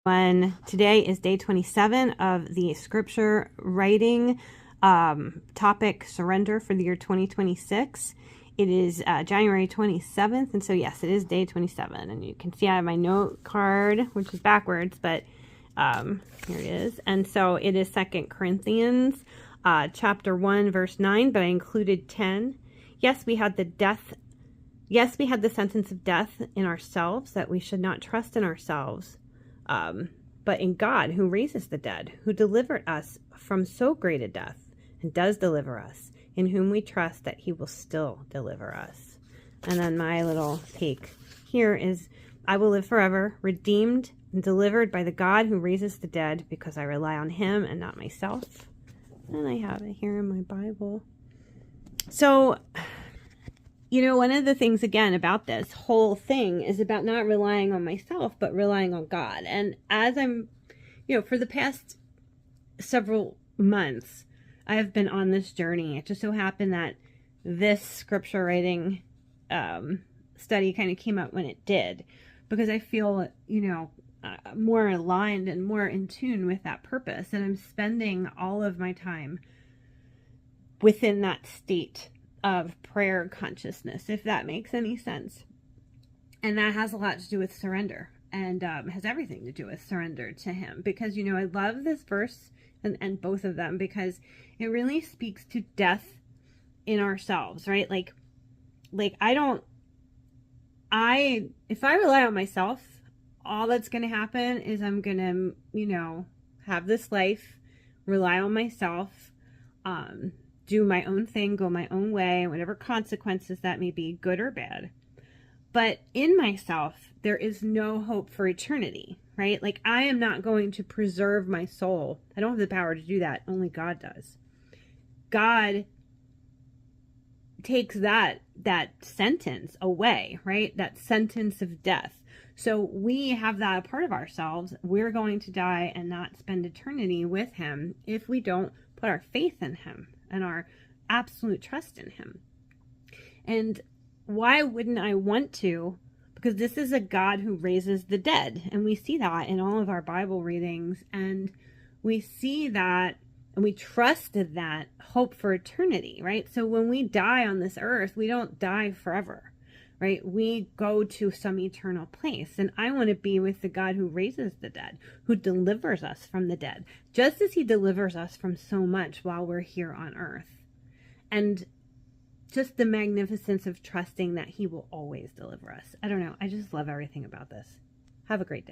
Today is day 27 of the scripture writing topic surrender for the year 2026. It is January 27th, and so yes, it is day 27, and you can see I have my note card, which is backwards, but here it is. And so it is 2 Corinthians chapter 1 verse 9, but I included 10. Yes, we had the sentence of death in ourselves, that we should not trust in ourselves, but in God, who raises the dead, who delivered us from so great a death, and does deliver us, in whom we trust that he will still deliver us. And then my little take here is, I will live forever, redeemed and delivered by the God who raises the dead, because I rely on him and not myself. And I have it here in my Bible. So, you know, one of the things, again, about this whole thing is about not relying on myself, but relying on God. And as I'm, for the past several months, I have been on this journey. It just so happened that this scripture writing study kind of came out when it did, because I feel, more aligned and more in tune with that purpose. And I'm spending all of my time within that state of prayer consciousness, if that makes any sense. And that has a lot to do with surrender, and has everything to do with surrender to him, because I love this verse and both of them, because it really speaks to death in ourselves, right? If I rely on myself, all that's going to happen is I'm going to have this life, rely on myself, do my own thing, go my own way, whatever consequences that may be, good or bad. But in myself, there is no hope for eternity, right? I am not going to preserve my soul. I don't have the power to do that. Only God does. God takes that sentence away, right? That sentence of death. So we have that a part of ourselves. We're going to die and not spend eternity with him if we don't put our faith in him and our absolute trust in him. And why wouldn't I want to? Because this is a God who raises the dead. And we see that in all of our Bible readings. And we see that, and we trusted that hope for eternity, right? So when we die on this earth, we don't die forever, right? We go to some eternal place. And I want to be with the God who raises the dead, who delivers us from the dead, just as he delivers us from so much while we're here on earth. And just the magnificence of trusting that he will always deliver us. I don't know. I just love everything about this. Have a great day.